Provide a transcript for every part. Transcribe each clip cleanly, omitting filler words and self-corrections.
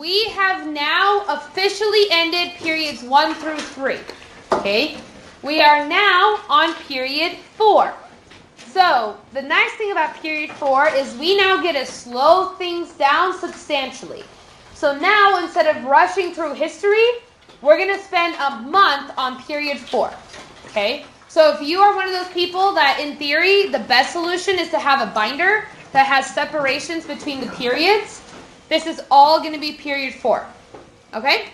we have now officially ended periods 1 through 3. Okay? We are now on period 4. So, the nice thing about period 4 is we now get to slow things down substantially. So now, instead of rushing through history, we're going to spend a month on period 4. Okay? So if you are one of those people that, in theory, the best solution is to have a binder that has separations between the periods, this is all going to be period 4. Okay?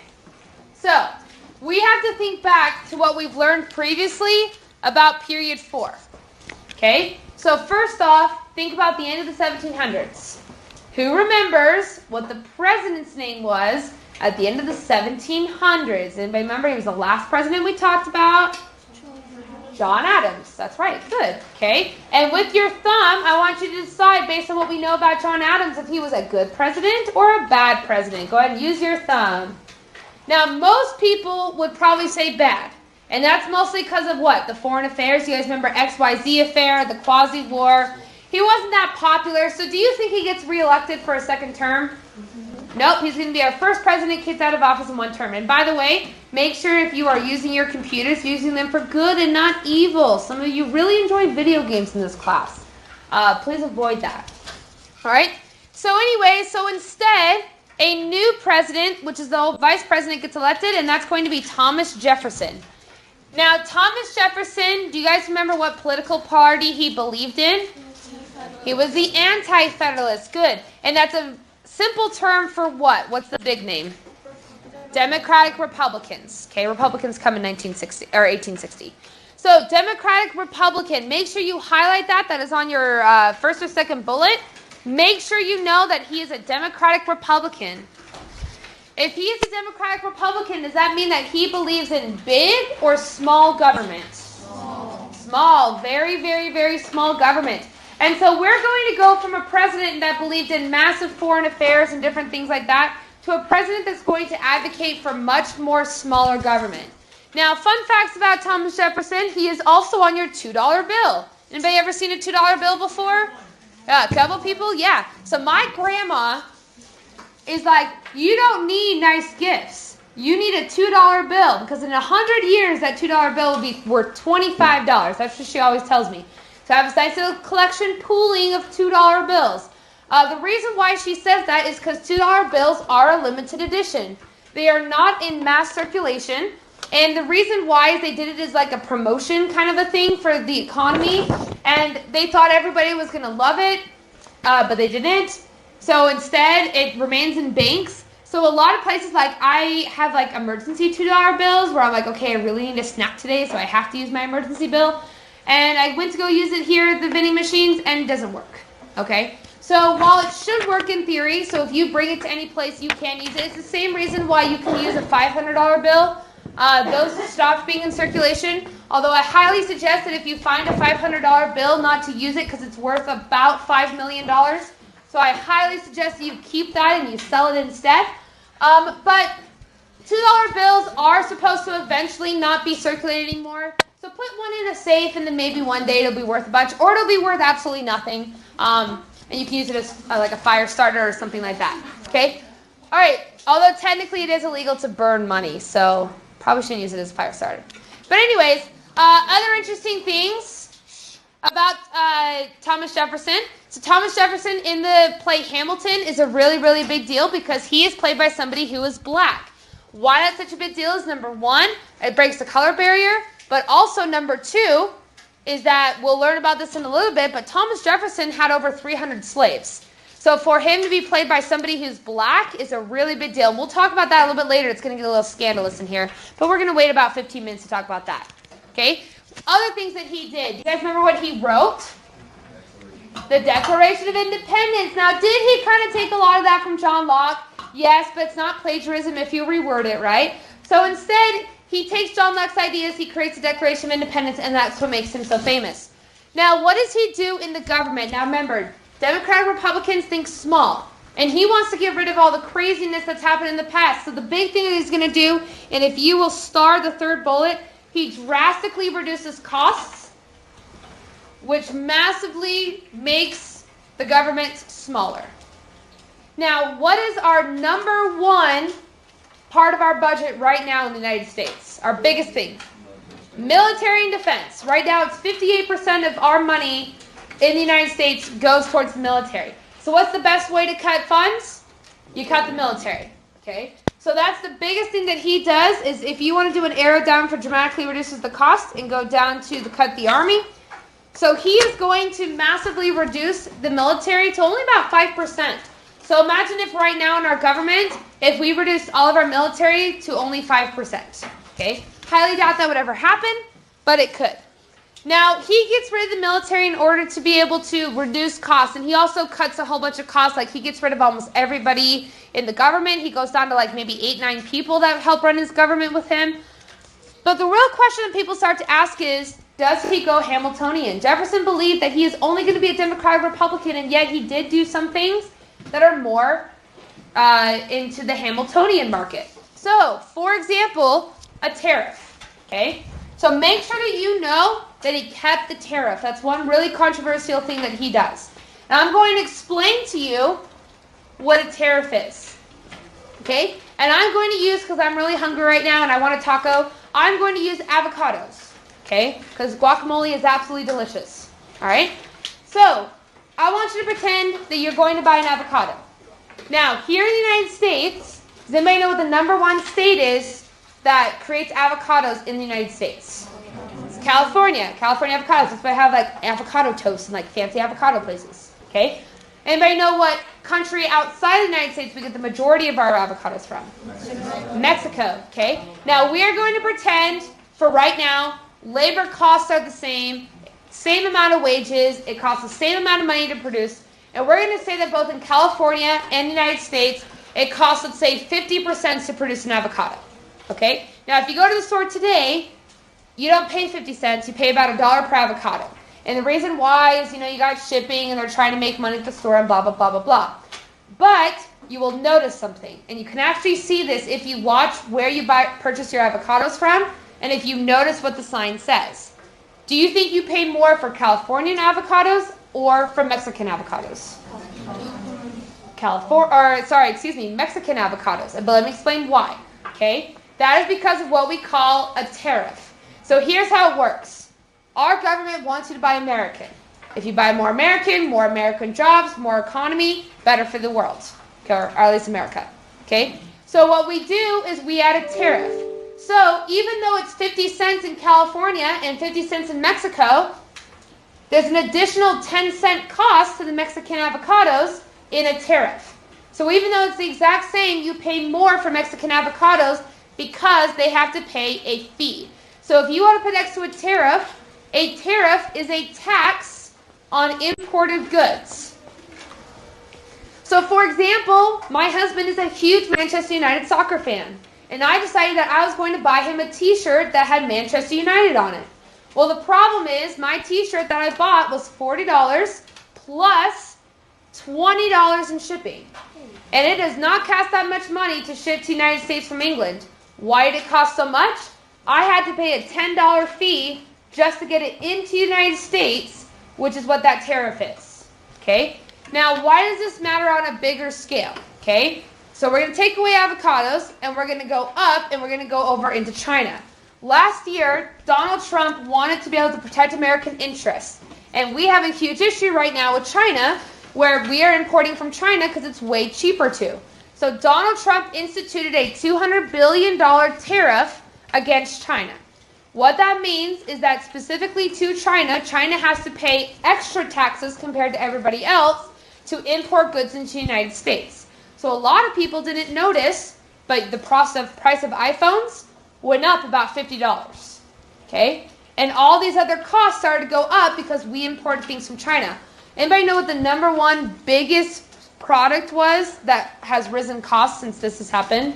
So, we have to think back to what we've learned previously about period 4. Okay? So first off, think about the end of the 1700s. Who remembers what the president's name was at the end of the 1700s? Anybody remember? He was the last president we talked about. John Adams. That's right. Good. Okay? And with your thumb, I want you to decide, based on what we know about John Adams, if he was a good president or a bad president. Go ahead and use your thumb. Now, most people would probably say bad. And that's mostly because of what? The foreign affairs. You guys remember XYZ affair, the quasi-war. He wasn't that popular. So do you think he gets reelected for a second term? Nope. He's going to be our first president kicked out of office in one term. And by the way, make sure if you are using your computers, using them for good and not evil. Some of you really enjoy video games in this class. Please avoid that. All right? So anyway, so instead, a new president, which is the old vice president, gets elected, and that's going to be Thomas Jefferson. Now, Thomas Jefferson, do you guys remember what political party he believed in? He was the Anti-Federalist. Good. And that's a simple term for what? What's the big name? Democratic Republicans. Okay, Republicans come in 1860. So, Democratic Republican. Make sure you highlight that. That is on your first or second bullet. Make sure you know that he is a Democratic Republican. If he is a Democratic Republican, does that mean that he believes in big or small government? Small. Very, very, very small government. And so we're going to go from a president that believed in massive foreign affairs and different things like that to a president that's going to advocate for much more smaller government. Now, fun facts about Thomas Jefferson, he is also on your $2 bill. Anybody ever seen a $2 bill before? Yeah, a couple people? Yeah. So my grandma is like, you don't need nice gifts. You need a $2 bill because in 100 years, that $2 bill will be worth $25. That's what she always tells me. So I have a nice little collection pooling of $2 bills. The reason why she says that is because $2 bills are a limited edition. They are not in mass circulation. And the reason why is they did it as like a promotion kind of a thing for the economy. And they thought everybody was going to love it, but they didn't. So instead, it remains in banks. So a lot of places, like I have like emergency $2 bills where I'm like, okay, I really need a snack today, so I have to use my emergency bill. And I went to go use it here at the vending machines, and it doesn't work. Okay? So while it should work in theory, so if you bring it to any place, you can use it. It's the same reason why you can use a $500 bill. Those stopped being in circulation. Although I highly suggest that if you find a $500 bill, not to use it because it's worth about $5 million. So I highly suggest that you keep that and you sell it instead. But $2 bills are supposed to eventually not be circulated anymore. So put one in a safe and then maybe one day it'll be worth a bunch. Or it'll be worth absolutely nothing. And you can use it as like a fire starter or something like that. Okay? All right. Although technically it is illegal to burn money. So probably shouldn't use it as a fire starter. But anyways, other interesting things about Thomas Jefferson. So Thomas Jefferson in the play Hamilton is a really, really big deal because he is played by somebody who is black. Why that's such a big deal is number one, it breaks the color barrier. But also number two is that, we'll learn about this in a little bit, but Thomas Jefferson had over 300 slaves. So for him to be played by somebody who's black is a really big deal. And we'll talk about that a little bit later. It's going to get a little scandalous in here. But we're going to wait about 15 minutes to talk about that. Okay? Other things that he did. You guys remember what he wrote? The Declaration of Independence. Now, did he kind of take a lot of that from John Locke? Yes, but it's not plagiarism if you reword it, right? So instead, he takes John Locke's ideas, he creates the Declaration of Independence, and that's what makes him so famous. Now, what does he do in the government? Now, remember, Democratic Republicans think small, and he wants to get rid of all the craziness that's happened in the past. So the big thing that he's going to do, and if you will star the third bullet, he drastically reduces costs, which massively makes the government smaller. Now, what is our number one part of our budget right now in the United States? Our biggest thing. Military and defense. Right now, it's 58% of our money in the United States goes towards the military. So what's the best way to cut funds? You cut the military. Okay? So that's the biggest thing that he does is if you want to do an arrow down for dramatically reduces the cost and go down to cut the army. So he is going to massively reduce the military to only about 5%. So imagine if right now in our government, if we reduced all of our military to only 5%. Okay? Highly doubt that would ever happen, but it could. Now, he gets rid of the military in order to be able to reduce costs, and he also cuts a whole bunch of costs. Like, he gets rid of almost everybody in the government. He goes down to like maybe 8-9 people that help run his government with him. But the real question that people start to ask is, does he go Hamiltonian? Jefferson believed that he is only going to be a Democrat or Republican, and yet he did do some things that are more into the Hamiltonian market. So, for example, a tariff. Okay? So make sure that you know that he kept the tariff. That's one really controversial thing that he does. Now I'm going to explain to you what a tariff is. Okay? And I'm going to use, because I'm really hungry right now and I want a taco, I'm going to use avocados. Okay? Because guacamole is absolutely delicious. Alright? So, I want you to pretend that you're going to buy an avocado. Now, here in the United States, does anybody know what the number one state is that creates avocados in the United States? It's California. California avocados. That's why I have like avocado toast and like fancy avocado places. Okay? Anybody know what country outside the United States we get the majority of our avocados from? Mexico. Okay? Now we are going to pretend for right now, labor costs are the same amount of wages, it costs the same amount of money to produce, and we're going to say that both in California and the United States, it costs, let's say, 50 cents to produce an avocado. Okay? Now, if you go to the store today, you don't pay 50 cents. You pay about $1 per avocado. And the reason why is, you got shipping and they're trying to make money at the store and blah, blah, blah, blah, blah. But you will notice something. And you can actually see this if you watch where you purchase your avocados from and if you notice what the sign says. Do you think you pay more for Californian avocados or for Mexican avocados? Mexican avocados. But let me explain why. Okay? That is because of what we call a tariff. So here's how it works. Our government wants you to buy American. If you buy more American jobs, more economy, better for the world. Okay, or at least America. Okay? So what we do is we add a tariff. So even though it's 50 cents in California and 50 cents in Mexico, there's an additional 10-cent cost to the Mexican avocados in a tariff. So even though it's the exact same, you pay more for Mexican avocados because they have to pay a fee. So if you want to put next to a tariff is a tax on imported goods. So for example, my husband is a huge Manchester United soccer fan. And I decided that I was going to buy him a t-shirt that had Manchester United on it. Well, the problem is my t-shirt that I bought was $40 plus $20 in shipping. And it does not cost that much money to ship to the United States from England. Why did it cost so much? I had to pay a $10 fee just to get it into the United States, which is what that tariff is. Okay? Now, why does this matter on a bigger scale? Okay? So we're going to take away avocados, and we're going to go up, and we're going to go over into China. Last year, Donald Trump wanted to be able to protect American interests. And we have a huge issue right now with China, where we are importing from China because it's way cheaper too. So Donald Trump instituted a $200 billion tariff against China. What that means is that specifically to China, China has to pay extra taxes compared to everybody else to import goods into the United States. So a lot of people didn't notice, but the price of iPhones went up about $50. Okay? And all these other costs started to go up because we imported things from China. Anybody know what the number one biggest product was that has risen costs since this has happened?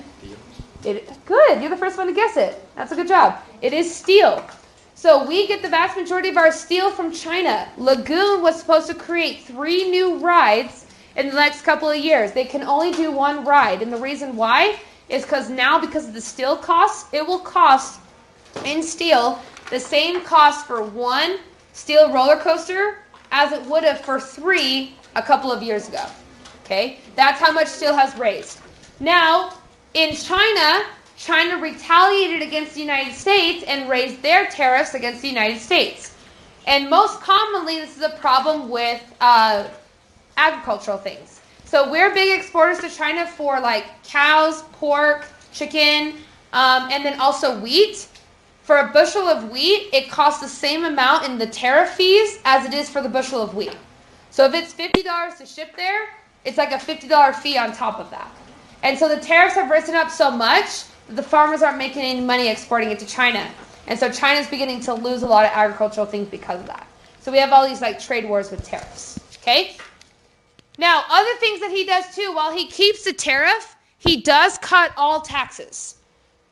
Good. You're the first one to guess it. That's a good job. It is steel. So we get the vast majority of our steel from China. Lagoon was supposed to create 3 new rides in the next couple of years. They can only do 1 ride. And the reason why is because of the steel costs, it will cost in steel the same cost for 1 steel roller coaster as it would have for 3 a couple of years ago. Okay, that's how much steel has raised. Now, in China retaliated against the United States and raised their tariffs against the United States. And most commonly, this is a problem with agricultural things. So we're big exporters to China for like cows, pork, chicken, and then also wheat. For a bushel of wheat, it costs the same amount in the tariff fees as it is for the bushel of wheat. So if it's $50 to ship there, it's like a $50 fee on top of that. And so the tariffs have risen up so much that the farmers aren't making any money exporting it to China. And so China's beginning to lose a lot of agricultural things because of that. So we have all these like trade wars with tariffs. Okay? Now, other things that he does too, while he keeps the tariff, he does cut all taxes.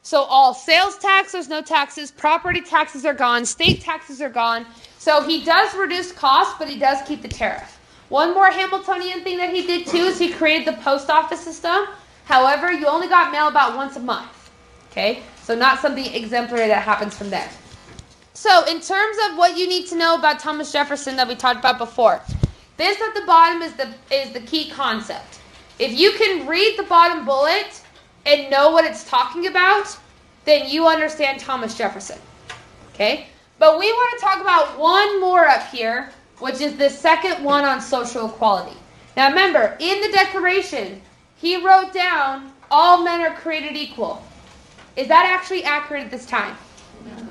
So all sales tax, there's no taxes, property taxes are gone, state taxes are gone. So he does reduce costs, but he does keep the tariff. One more Hamiltonian thing that he did too is he created the post office system. However, you only got mail about once a month. Okay? So not something exemplary that happens from there. So in terms of what you need to know about Thomas Jefferson that we talked about before, this at the bottom is the key concept. If you can read the bottom bullet and know what it's talking about, then you understand Thomas Jefferson. Okay? But we want to talk about one more up here, which is the second one on social equality. Now remember, in the Declaration, he wrote down, all men are created equal. Is that actually accurate at this time?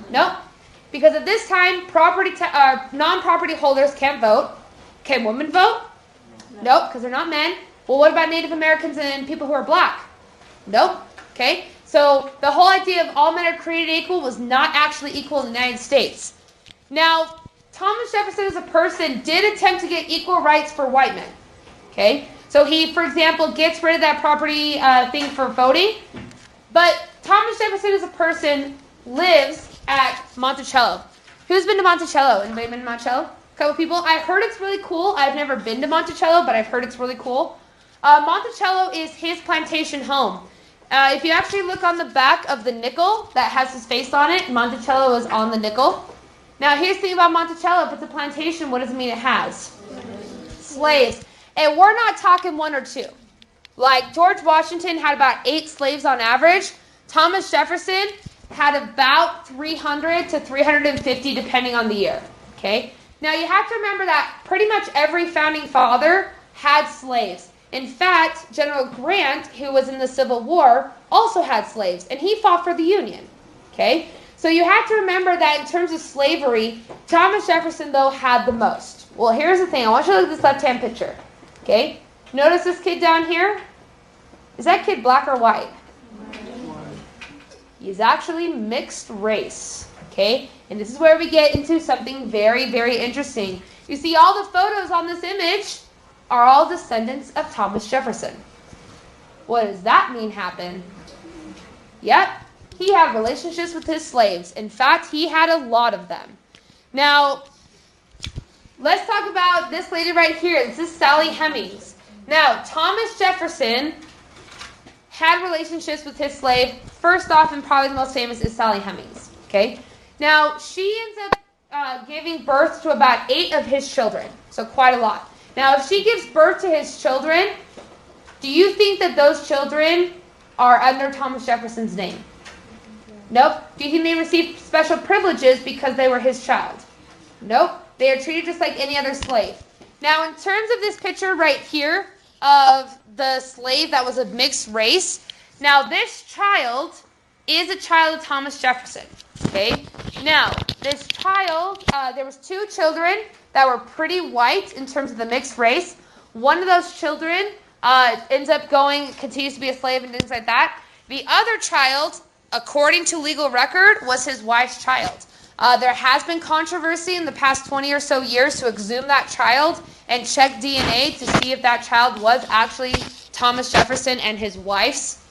No. Because at this time, non-property holders can't vote. Can women vote? Nope, because they're not men. Well, what about Native Americans and people who are black? Nope. Okay? So the whole idea of all men are created equal was not actually equal in the United States. Now, Thomas Jefferson as a person did attempt to get equal rights for white men. Okay? So he, for example, gets rid of that property thing for voting. But Thomas Jefferson as a person lives at Monticello. Who's been to Monticello? Anybody been to Monticello? A couple people. I heard it's really cool. I've never been to Monticello, but I've heard it's really cool. Monticello is his plantation home. If you actually look on the back of the nickel that has his face on it, Monticello is on the nickel. Now, here's the thing about Monticello. If it's a plantation, what does it mean it has? Slaves. And we're not talking one or two. Like George Washington had about 8 slaves on average. Thomas Jefferson had about 300 to 350 depending on the year. Okay? Now, you have to remember that pretty much every founding father had slaves. In fact, General Grant, who was in the Civil War, also had slaves, and he fought for the Union. Okay? So you have to remember that in terms of slavery, Thomas Jefferson, though, had the most. Well, here's the thing. I want you to look at this left-hand picture. Okay? Notice this kid down here? Is that kid black or white? He's actually mixed race. Okay? And this is where we get into something very, very interesting. You see, all the photos on this image are all descendants of Thomas Jefferson. What does that mean happened? Yep, he had relationships with his slaves. In fact, he had a lot of them. Now, let's talk about this lady right here. This is Sally Hemings. Now, Thomas Jefferson had relationships with his slave. First off, and probably the most famous, is Sally Hemings. Okay? Now, she ends up giving birth to about 8 of his children. So quite a lot. Now, if she gives birth to his children, do you think that those children are under Thomas Jefferson's name? Nope. Do you think they received special privileges because they were his child? Nope. They are treated just like any other slave. Now, in terms of this picture right here of the slave that was of mixed race, now this child is a child of Thomas Jefferson. Okay? Now, this child, there was 2 children that were pretty white in terms of the mixed race. One of those children ends up continues to be a slave and things like that. The other child, according to legal record, was his wife's child. There has been controversy in the past 20 or so years to exhume that child and check DNA to see if that child was actually Thomas Jefferson and his wife's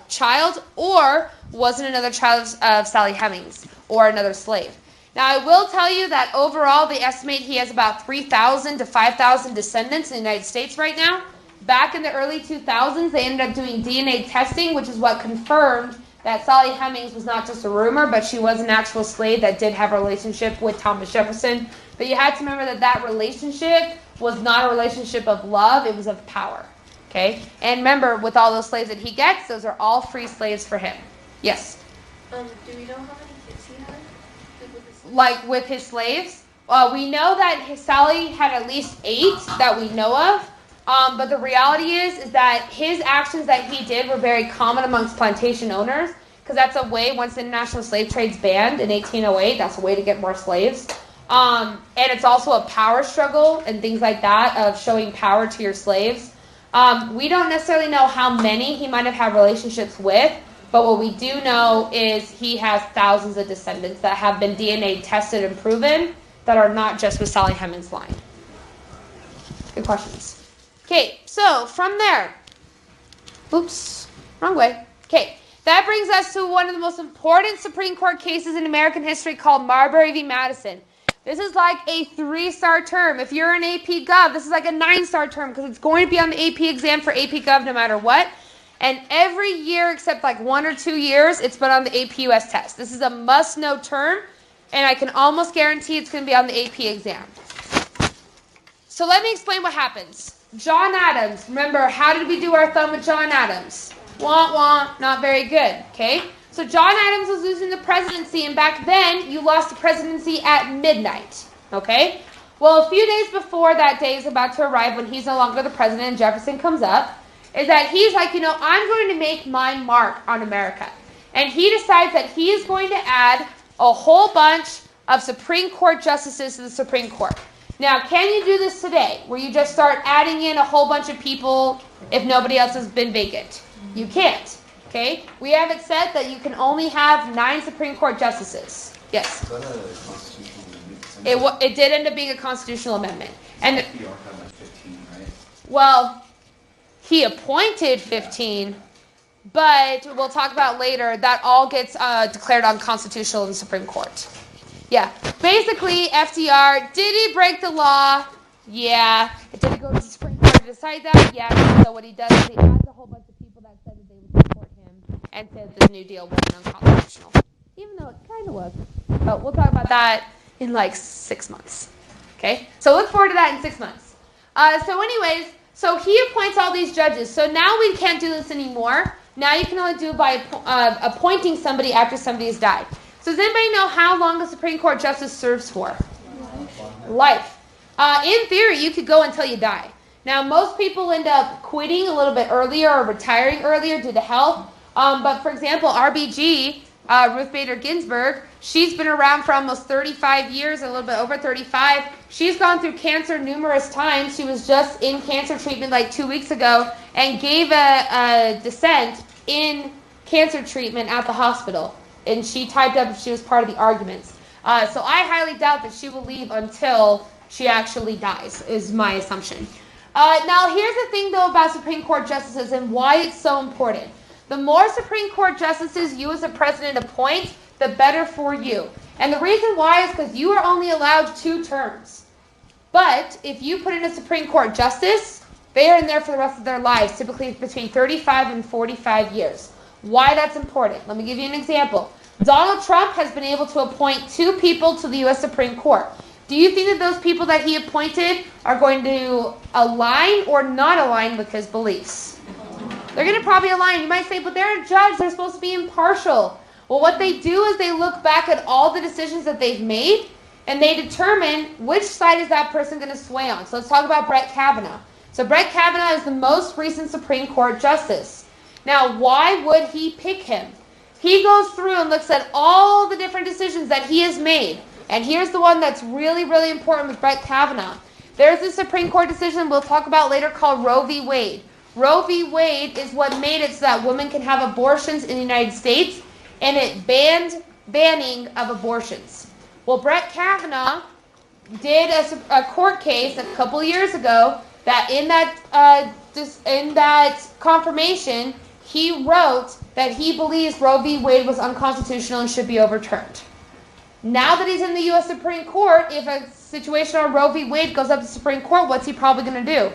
child, or was it another child of Sally Hemings or another slave. Now, I will tell you that overall, they estimate he has about 3,000 to 5,000 descendants in the United States right now. Back in the early 2000s, they ended up doing DNA testing, which is what confirmed that Sally Hemings was not just a rumor, but she was an actual slave that did have a relationship with Thomas Jefferson. But you had to remember that that relationship was not a relationship of love, it was of power. Okay? And remember, with all those slaves that he gets, those are all free slaves for him. Yes? Do we know how many kids he had? Like with his slaves? We know that Sally had at least 8 that we know of. But the reality is that his actions that he did were very common amongst plantation owners, because that's a way, once the international slave trade's banned in 1808, that's a way to get more slaves. And it's also a power struggle and things like that of showing power to your slaves. We don't necessarily know how many he might have had relationships with, but what we do know is he has thousands of descendants that have been DNA tested and proven that are not just with Sally Hemings' line. Good questions. Okay, so from there, oops, wrong way. Okay, that brings us to one of the most important Supreme Court cases in American history called Marbury v. Madison. This is like a 3-star term. If you're an AP Gov, this is like a 9-star term because it's going to be on the AP exam for AP Gov no matter what. And every year except like 1 or 2 years, it's been on the AP US test. This is a must-know term, and I can almost guarantee it's going to be on the AP exam. So let me explain what happens. John Adams, remember, how did we do our thumb with John Adams? Wah, wah, not very good, okay? So John Adams was losing the presidency, and back then, you lost the presidency at midnight, okay? Well, a few days before that day is about to arrive when he's no longer the president and Jefferson comes up, is that he's like, I'm going to make my mark on America. And he decides that he is going to add a whole bunch of Supreme Court justices to the Supreme Court. Now, can you do this today, where you just start adding in a whole bunch of people if nobody else has been vacant? You can't, okay? We have it set that you can only have 9 Supreme Court justices. Yes? Is that a constitutional amendment? It did end up being a constitutional amendment. And New York had like 15, right? well, he appointed 15, but we'll talk about later, that all gets declared unconstitutional in the Supreme Court. Yeah. Basically, FDR, did he break the law? Yeah. Did he go to the Supreme Court to decide that? Yeah. So what he does is he adds a whole bunch of people that said that they would support him and said the New Deal wasn't unconstitutional. Even though it kind of was. But we'll talk about that in like 6 months. Okay? So look forward to that in 6 months. So he appoints all these judges. So now we can't do this anymore. Now you can only do it by appointing somebody after somebody has died. So does anybody know how long a Supreme Court justice serves for? Life. In theory, you could go until you die. Now, most people end up quitting a little bit earlier or retiring earlier due to health. But for example, RBG, Ruth Bader Ginsburg, she's been around for almost 35 years, a little bit over 35. She's gone through cancer numerous times. She was just in cancer treatment like 2 weeks ago and gave a dissent in cancer treatment at the hospital. And she typed up if she was part of the arguments. So I highly doubt that she will leave until she actually dies, is my assumption. Now, here's the thing, though, about Supreme Court justices and why it's so important. The more Supreme Court justices you as a president appoint, the better for you. And the reason why is because you are only allowed 2 terms. But if you put in a Supreme Court justice, they are in there for the rest of their lives, typically between 35 and 45 years. Why that's important? Let me give you an example. Donald Trump has been able to appoint 2 people to the U.S. Supreme Court. Do you think that those people that he appointed are going to align or not align with his beliefs? They're going to probably align. You might say, but they're a judge. They're supposed to be impartial. Well, what they do is they look back at all the decisions that they've made, and they determine which side is that person going to sway on. So let's talk about Brett Kavanaugh. So Brett Kavanaugh is the most recent Supreme Court justice. Now, why would he pick him? He goes through and looks at all the different decisions that he has made. And here's the one that's really, really important with Brett Kavanaugh. There's a Supreme Court decision we'll talk about later called Roe v. Wade. Roe v. Wade is what made it so that women can have abortions in the United States, and it banned banning of abortions. Well, Brett Kavanaugh did a court case a couple years ago that in that confirmation, he wrote that he believes Roe v. Wade was unconstitutional and should be overturned. Now that he's in the U.S. Supreme Court, if a situation on Roe v. Wade goes up to the Supreme Court, what's he probably going to do?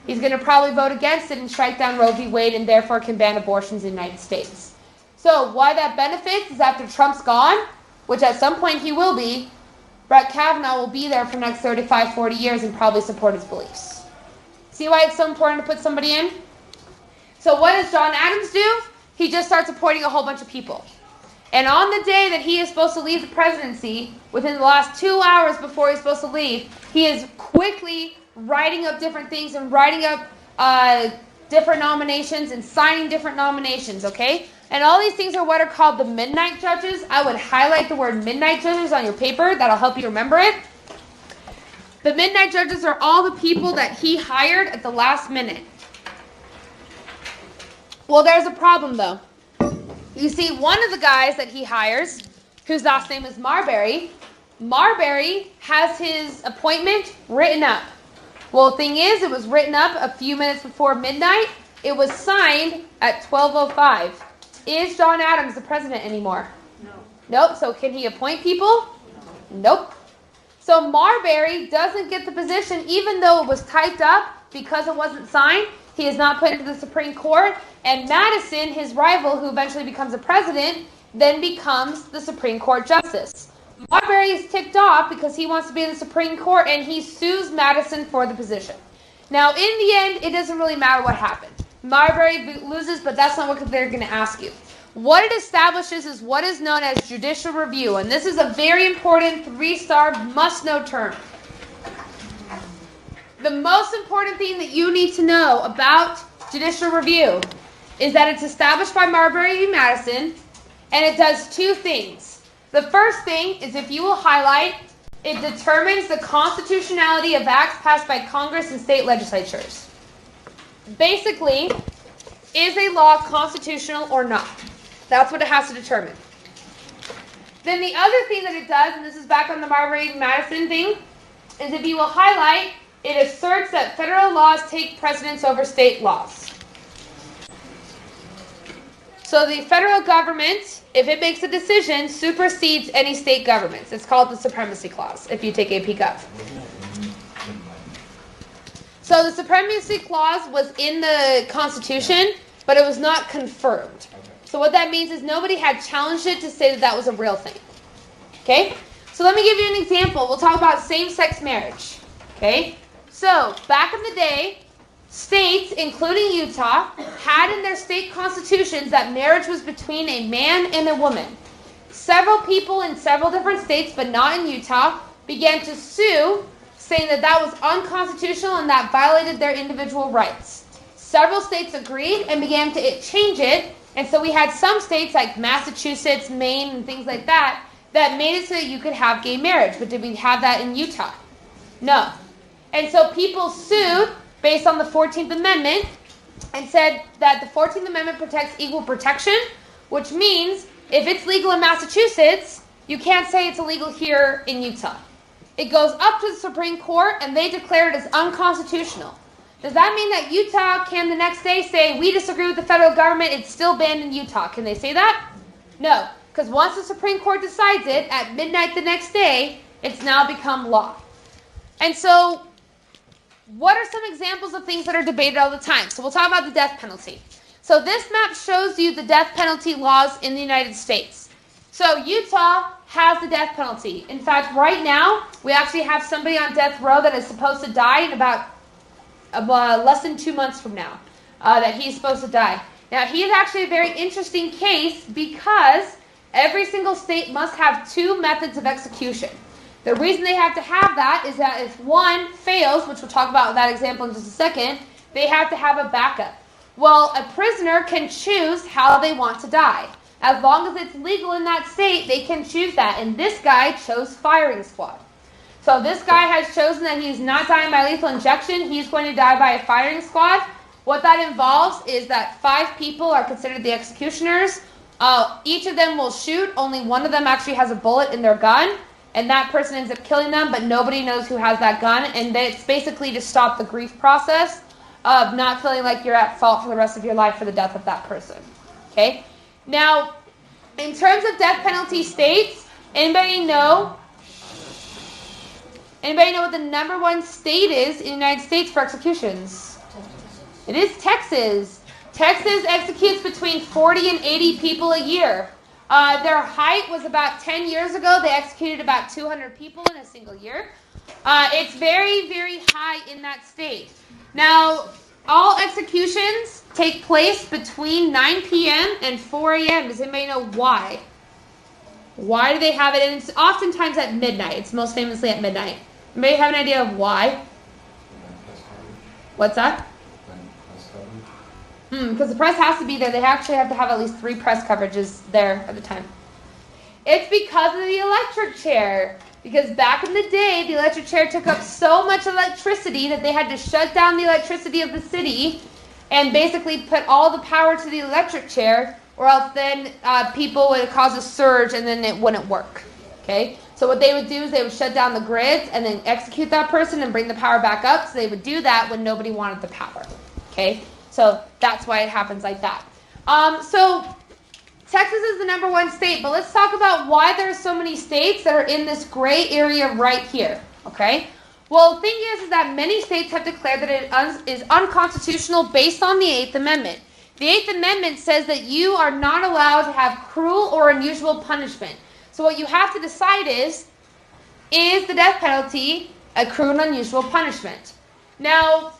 He's going to probably vote against it and strike down Roe v. Wade and therefore can ban abortions in the United States. So why that benefits is after Trump's gone, which at some point he will be, Brett Kavanaugh will be there for the next 35, 40 years and probably support his beliefs. See why it's so important to put somebody in? So what does John Adams do? He just starts appointing a whole bunch of people. And on the day that he is supposed to leave the presidency, within the last 2 hours before he's supposed to leave, he is quickly writing up different things and writing up different nominations and signing different nominations, okay? And all these things are what are called the midnight judges. I would highlight the word midnight judges on your paper. That'll help you remember it. The midnight judges are all the people that he hired at the last minute. Well, there's a problem, though. You see, one of the guys that he hires, whose last name is Marbury, Marbury has his appointment written up. Well, the thing is, it was written up a few minutes before midnight. It was signed at 12:05. Is John Adams the president anymore? No. Nope. So can he appoint people? Nope. So Marbury doesn't get the position, even though it was typed up, because it wasn't signed. He is not put into the Supreme Court. And Madison, his rival, who eventually becomes a president, then becomes the Supreme Court justice. Marbury is ticked off because he wants to be in the Supreme Court, and he sues Madison for the position. Now, in the end, it doesn't really matter what happened. Marbury loses, but that's not what they're going to ask you. What it establishes is what is known as judicial review, and this is a very important 3-star must-know term. The most important thing that you need to know about judicial review is that it's established by Marbury v. Madison, and it does two things. The first thing is, if you will highlight, it determines the constitutionality of acts passed by Congress and state legislatures. Basically, is a law constitutional or not? That's what it has to determine. Then the other thing that it does, and this is back on the Marbury v. Madison thing, is if you will highlight, it asserts that federal laws take precedence over state laws. So the federal government, if it makes a decision, supersedes any state governments. It's called the Supremacy Clause, if you take a peek up. So the Supremacy Clause was in the Constitution, but it was not confirmed. So what that means is nobody had challenged it to say that that was a real thing. Okay? So let me give you an example. We'll talk about same-sex marriage. Okay? So back in the day, states, including Utah, had in their state constitutions that marriage was between a man and a woman. Several people in several different states, but not in Utah, began to sue, saying that that was unconstitutional and that violated their individual rights. Several states agreed and began to change it, and so we had some states like Massachusetts, Maine, and things like that, that made it so that you could have gay marriage. But did we have that in Utah? No. And so people sued based on the 14th Amendment and said that the 14th Amendment protects equal protection, which means if it's legal in Massachusetts, you can't say it's illegal here in Utah. It goes up to the Supreme Court, and they declare it as unconstitutional. Does that mean that Utah can the next day say, we disagree with the federal government, it's still banned in Utah? Can they say that? No, because once the Supreme Court decides it, at midnight the next day, it's now become law. And so, what are some examples of things that are debated all the time? So we'll talk about the death penalty. So this map shows you the death penalty laws in the United States. So Utah has the death penalty. In fact, right now, we actually have somebody on death row that is supposed to die in about less than 2 months from now, that he's supposed to die. Now, he is actually a very interesting case because every single state must have 2 methods of execution. The reason they have to have that is that if one fails, which we'll talk about that example in just a second, they have to have a backup. Well, a prisoner can choose how they want to die. As long as it's legal in that state, they can choose that. And this guy chose firing squad. So this guy has chosen that he's not dying by lethal injection. He's going to die by a firing squad. What that involves is that 5 people are considered the executioners. Each of them will shoot. Only one of them actually has a bullet in their gun. And that person ends up killing them, but nobody knows who has that gun. And it's basically to stop the grief process of not feeling like you're at fault for the rest of your life for the death of that person. Okay? Now, in terms of death penalty states, anybody know what the number 1 state is in the United States for executions? It is Texas. Texas executes between 40 and 80 people a year. Their height was about 10 years ago. They executed about 200 people in a single year. It's very, very high in that state. Now, all executions take place between 9 p.m. and 4 a.m. Does anybody know why? Why do they have it? And it's oftentimes at midnight. It's most famously at midnight. Anybody have an idea of why? What's that? Because the press has to be there. They actually have to have at least 3 press coverages there at the time. It's because of the electric chair. Because back in the day, the electric chair took up so much electricity that they had to shut down the electricity of the city and basically put all the power to the electric chair, or else then people would cause a surge and then it wouldn't work. Okay? So what they would do is they would shut down the grids and then execute that person and bring the power back up. So they would do that when nobody wanted the power. Okay? So that's why it happens like that. So Texas is the #1 state, but let's talk about why there are so many states that are in this gray area right here. Okay? Well, the thing is that many states have declared that it is unconstitutional based on the 8th Amendment. The 8th Amendment says that you are not allowed to have cruel or unusual punishment. So what you have to decide is the death penalty a cruel and unusual punishment? Now,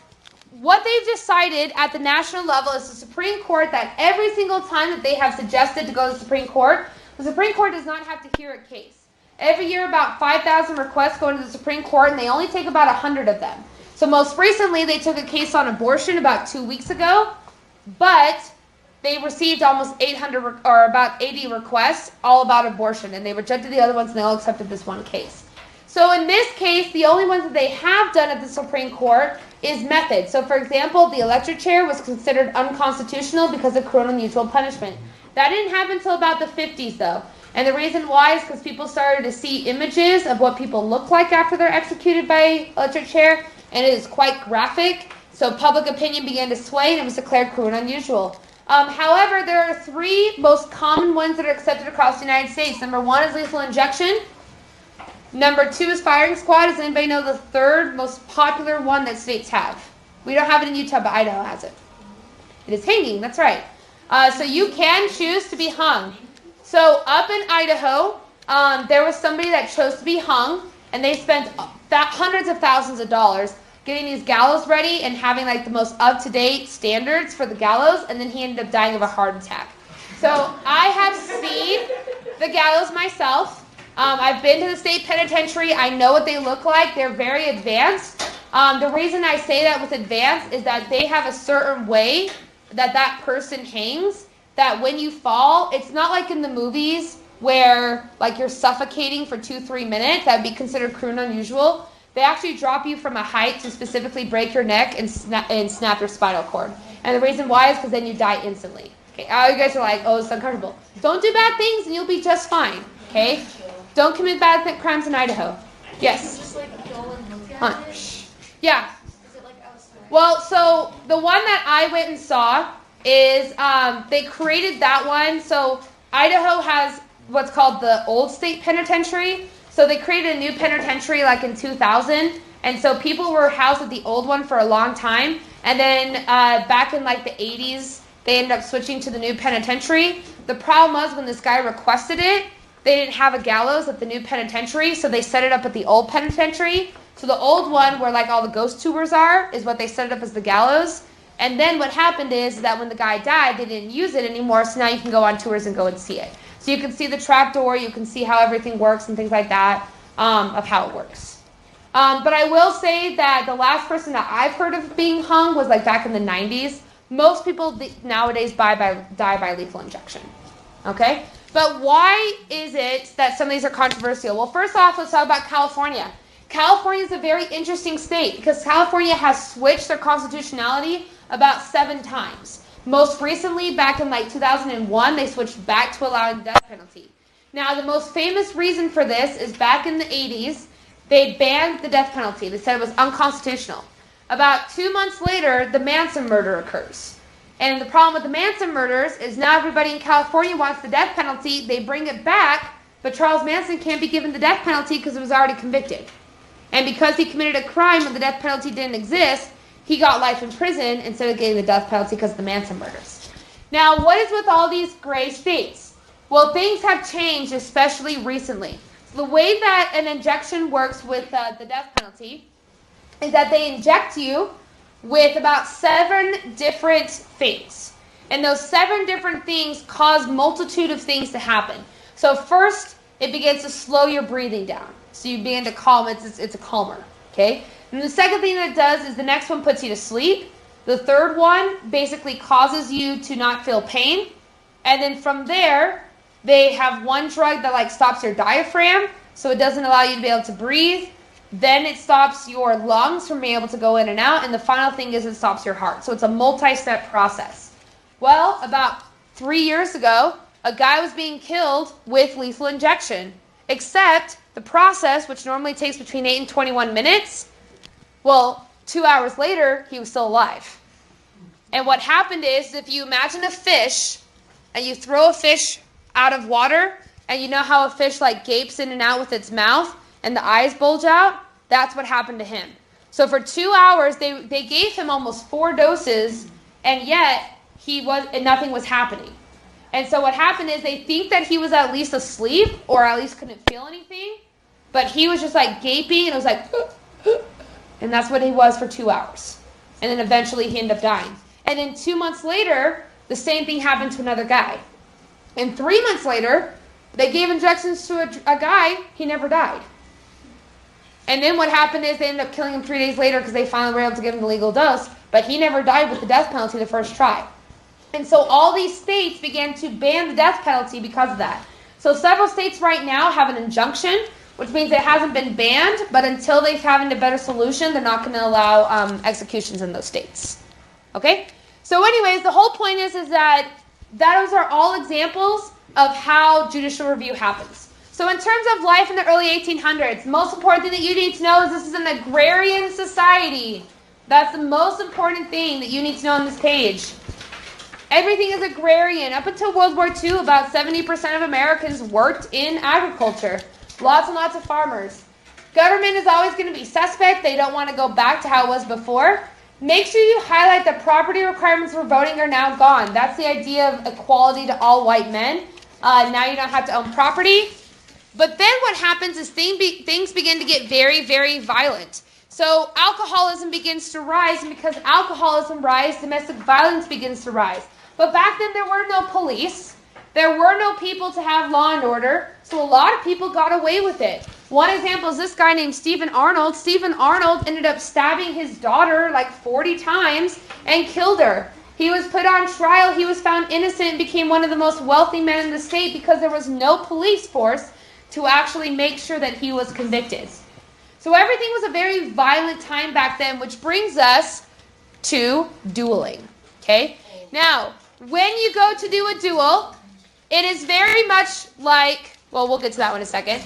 what they've decided at the national level is the Supreme Court that every single time that they have suggested to go to the Supreme Court does not have to hear a case. Every year about 5,000 requests go into the Supreme Court and they only take about 100 of them. So most recently they took a case on abortion about 2 weeks ago, but they received almost 800 or about 80 requests all about abortion, and they rejected the other ones and they all accepted this one case. So in this case, the only ones that they have done at the Supreme Court is method. So for example, the electric chair was considered unconstitutional because of cruel and unusual punishment. That didn't happen until about the 50s though. And the reason why is because people started to see images of what people look like after they're executed by electric chair, and it is quite graphic. So public opinion began to sway and it was declared cruel and unusual. However, there are 3 most common ones that are accepted across the United States. #1 is lethal injection. #2 is firing squad. Does anybody know the 3rd most popular one that states have? We don't have it in Utah, but Idaho has it. It is hanging, that's right. So you can choose to be hung. So up in Idaho, there was somebody that chose to be hung, and they spent hundreds of thousands of dollars getting these gallows ready and having like the most up-to-date standards for the gallows, and then he ended up dying of a heart attack. So I have seen the gallows myself. I've been to the state penitentiary. I know what they look like. They're very advanced. The reason I say that with advanced is that they have a certain way that person hangs, that when you fall, it's not like in the movies where like you're suffocating for 2-3 minutes. That would be considered cruel and unusual. They actually drop you from a height to specifically break your neck and snap your spinal cord. And the reason why is because then you die instantly. Okay, all you guys are like, oh, it's uncomfortable. Don't do bad things and you'll be just fine. Okay? Don't commit bad crimes in Idaho. Yes? Just like Duel and Monticello? Yeah. Is it like outside? Well, so the one that I went and saw is they created that one. So Idaho has what's called the Old State Penitentiary. So they created a new penitentiary like in 2000. And so people were housed at the old one for a long time. And then back in like the 80s, they ended up switching to the new penitentiary. The problem was when this guy requested it, they didn't have a gallows at the new penitentiary, so they set it up at the old penitentiary. So the old one, where like all the ghost tours are, is what they set it up as the gallows. And then what happened is that when the guy died, they didn't use it anymore, so now you can go on tours and go and see it. So you can see the trap door, you can see how everything works and things like that, of how it works. But I will say that the last person that I've heard of being hung was like back in the 90s. Most people nowadays die by lethal injection. Okay? But why is it that some of these are controversial? Well, first off, let's talk about California. California is a very interesting state because California has switched their constitutionality about 7 times. Most recently, back in like 2001, they switched back to allowing the death penalty. Now, the most famous reason for this is back in the 80s, they banned the death penalty. They said it was unconstitutional. About 2 months later, the Manson murder occurs. And the problem with the Manson murders is now everybody in California wants the death penalty. They bring it back, but Charles Manson can't be given the death penalty because he was already convicted. And because he committed a crime when the death penalty didn't exist, he got life in prison instead of getting the death penalty because of the Manson murders. Now, what is with all these gray states? Well, things have changed, especially recently. The way that an injection works with the death penalty is that they inject you with about 7 different things. And those 7 different things cause multitude of things to happen. So first, it begins to slow your breathing down. So you begin to calm, it's a calmer, okay? And the second thing that it does is the next one puts you to sleep. The third one basically causes you to not feel pain. And then from there, they have one drug that like stops your diaphragm, so it doesn't allow you to be able to breathe. Then it stops your lungs from being able to go in and out. And the final thing is it stops your heart. So it's a multi-step process. Well, about 3 years ago, a guy was being killed with lethal injection. Except the process, which normally takes between 8 and 21 minutes, well, 2 hours later, he was still alive. And what happened is, if you imagine a fish, and you throw a fish out of water, and you know how a fish like gapes in and out with its mouth, and the eyes bulge out? That's what happened to him. So for 2 hours, they gave him almost 4 doses, and yet nothing was happening. And so what happened is they think that he was at least asleep, or at least couldn't feel anything, but he was just like gaping, and it was like, and that's what he was for 2 hours. And then eventually he ended up dying. And then 2 months later, the same thing happened to another guy. And 3 months later, they gave injections to a guy, he never died. And then what happened is they ended up killing him 3 days later because they finally were able to give him the legal dose, but he never died with the death penalty the first try. And so all these states began to ban the death penalty because of that. So several states right now have an injunction, which means it hasn't been banned, but until they find a better solution, they're not going to allow executions in those states. Okay? So anyways, the whole point is that those are all examples of how judicial review happens. So in terms of life in the early 1800s, the most important thing that you need to know is this is an agrarian society. That's the most important thing that you need to know on this page. Everything is agrarian. Up until World War II, about 70% of Americans worked in agriculture. Lots and lots of farmers. Government is always going to be suspect. They don't want to go back to how it was before. Make sure you highlight that property requirements for voting are now gone. That's the idea of equality to all white men. Now you don't have to own property. But then what happens is things begin to get very, very violent. So alcoholism begins to rise, and because alcoholism rises, domestic violence begins to rise. But back then there were no police. There were no people to have law and order, so a lot of people got away with it. One example is this guy named Stephen Arnold. Stephen Arnold ended up stabbing his daughter like 40 times and killed her. He was put on trial. He was found innocent and became one of the most wealthy men in the state because there was no police force to actually make sure that he was convicted. So everything was a very violent time back then, which brings us to dueling. Okay? Now, when you go to do a duel, it is very much like, well, we'll get to that one in a second.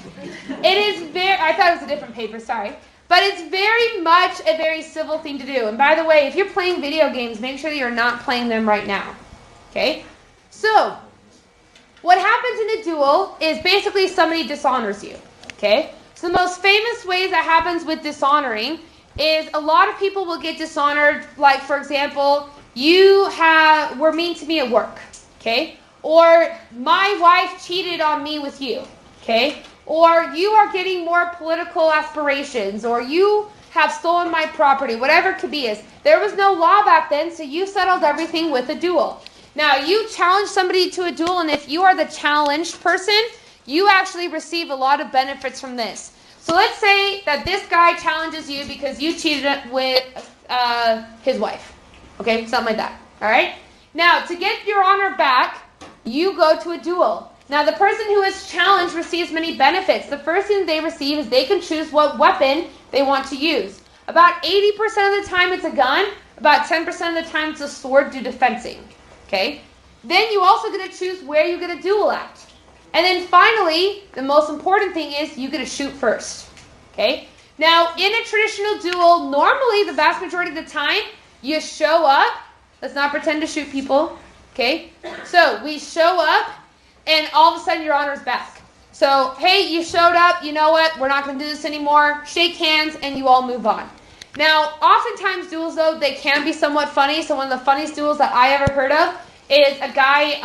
I thought it was a different paper, sorry. But it's very much a very civil thing to do. And by the way, if you're playing video games, make sure that you're not playing them right now. Okay? So, what happens in a duel is basically somebody dishonors you. Okay? So the most famous ways that happens with dishonoring is a lot of people will get dishonored. Like, for example, you were mean to me at work. Okay? Or my wife cheated on me with you. Okay? Or you are getting more political aspirations, or you have stolen my property, whatever it could be. There was no law back then, so you settled everything with a duel. Now, you challenge somebody to a duel, and if you are the challenged person, you actually receive a lot of benefits from this. So let's say that this guy challenges you because you cheated with his wife. Okay, something like that. All right? Now, to get your honor back, you go to a duel. Now, the person who is challenged receives many benefits. The first thing they receive is they can choose what weapon they want to use. About 80% of the time it's a gun. About 10% of the time it's a sword due to fencing. Okay? Then you also get to choose where you get a duel at. And then finally, the most important thing is you get to shoot first. Okay? Now, in a traditional duel, normally the vast majority of the time, you show up. Let's not pretend to shoot people. Okay? So, we show up, and all of a sudden your honor's back. So, hey, you showed up, you know what, we're not going to do this anymore. Shake hands, and you all move on. Now, oftentimes duels, though, they can be somewhat funny. So one of the funniest duels that I ever heard of is a guy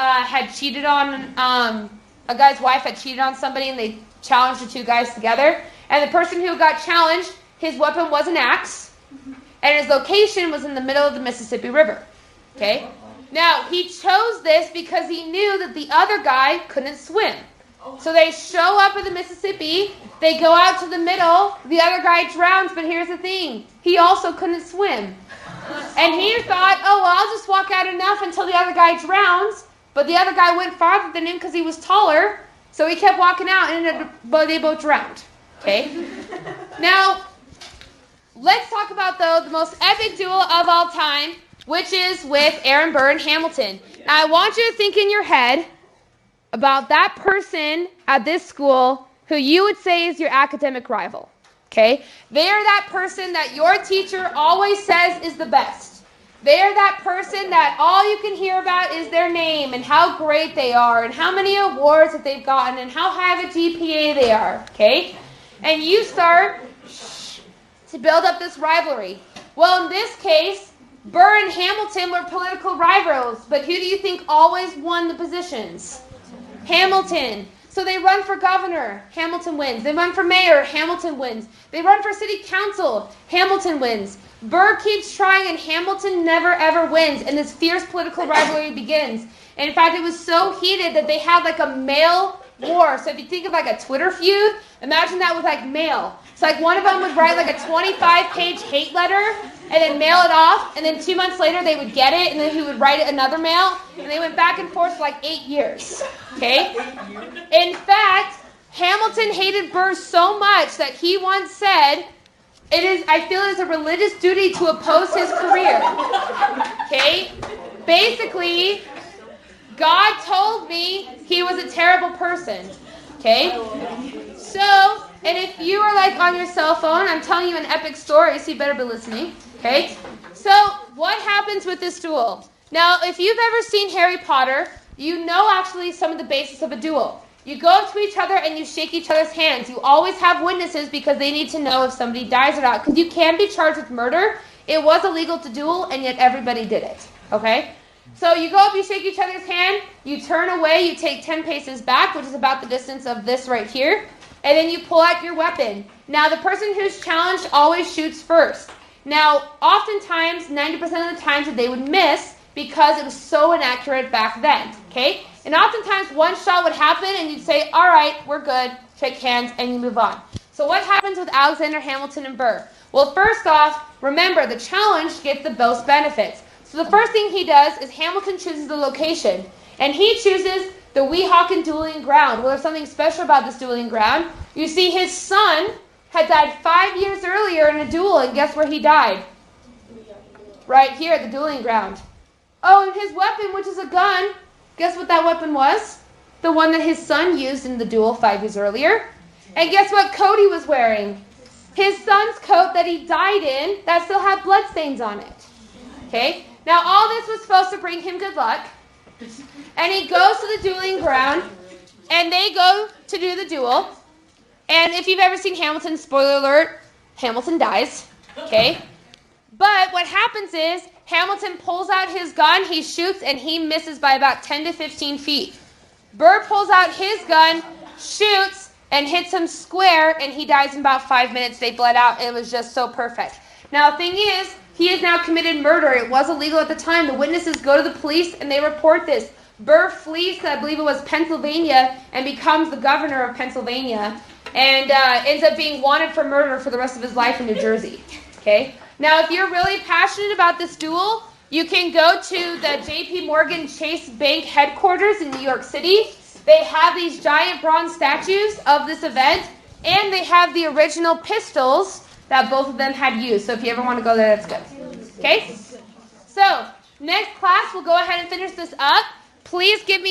a guy's wife had cheated on somebody, and they challenged the two guys together. And the person who got challenged, his weapon was an axe. and his location was in the middle of the Mississippi River. Okay? Now, he chose this because he knew that the other guy couldn't swim. So they show up at the Mississippi, they go out to the middle, the other guy drowns, but here's the thing, he also couldn't swim. And he thought, oh, well, I'll just walk out enough until the other guy drowns, but the other guy went farther than him because he was taller, so he kept walking out, and they both drowned. Okay? Now, let's talk about, though, the most epic duel of all time, which is with Aaron Burr and Hamilton. Now, I want you to think in your head about that person at this school who you would say is your academic rival. Okay? They are that person that your teacher always says is the best. They are that person that all you can hear about is their name and how great they are and how many awards that they've gotten and how high of a GPA they are. Okay? And you start to build up this rivalry. Well, in this case, Burr and Hamilton were political rivals, but who do you think always won the positions? Hamilton. So they run for governor, Hamilton wins. They run for mayor, Hamilton wins. They run for city council, Hamilton wins. Burr keeps trying and Hamilton never ever wins, and this fierce political rivalry begins. And in fact, it was so heated that they had like a mail war. So if you think of like a Twitter feud, imagine that with like mail. So like one of them would write like a 25-page hate letter and then mail it off, and then 2 months later they would get it, and then he would write it another mail, and they went back and forth for like 8 years. Okay? In fact, Hamilton hated Burr so much that he once said, I feel it is a religious duty to oppose his career. Okay? Basically, God told me he was a terrible person. Okay? So, and if you are like on your cell phone, I'm telling you an epic story, so you better be listening. Okay? So, what happens with this duel? Now, if you've ever seen Harry Potter, you know actually some of the basis of a duel. You go up to each other and you shake each other's hands. You always have witnesses because they need to know if somebody dies or not. Because you can be charged with murder. It was illegal to duel, and yet everybody did it. Okay? So you go up, you shake each other's hand, you turn away, you take 10 paces back, which is about the distance of this right here, and then you pull out your weapon. Now, the person who's challenged always shoots first. Now, oftentimes, 90% of the times that they would miss because it was so inaccurate back then, okay? And oftentimes, one shot would happen, and you'd say, all right, we're good, shake hands, and you move on. So what happens with Alexander Hamilton and Burr? Well, first off, remember, the challenge gets the most benefits. So the first thing he does is Hamilton chooses the location, and he chooses the Weehawken dueling ground. Well, there's something special about this dueling ground. You see, his son had died 5 years earlier in a duel, and guess where he died? Right here at the dueling ground. Oh, and his weapon, which is a gun, guess what that weapon was? The one that his son used in the duel 5 years earlier. And guess what coat he was wearing? His son's coat that he died in that still had bloodstains on it. Okay? Now, all this was supposed to bring him good luck. And he goes to the dueling ground, and they go to do the duel. And if you've ever seen Hamilton, spoiler alert, Hamilton dies. Okay? But what happens is Hamilton pulls out his gun, he shoots, and he misses by about 10 to 15 feet. Burr pulls out his gun, shoots, and hits him square, and he dies in about 5 minutes. They bled out, and it was just so perfect. Now, the thing is, he has now committed murder. It was illegal at the time. The witnesses go to the police, and they report this. Burr flees to, I believe it was Pennsylvania, and becomes the governor of Pennsylvania, and ends up being wanted for murder for the rest of his life in New Jersey. Okay? Now, if you're really passionate about this duel, you can go to the JPMorgan Chase Bank headquarters in New York City. They have these giant bronze statues of this event, and they have the original pistols that both of them had used. So if you ever want to go there, that's good. Okay? So, next class, we'll go ahead and finish this up. Please give me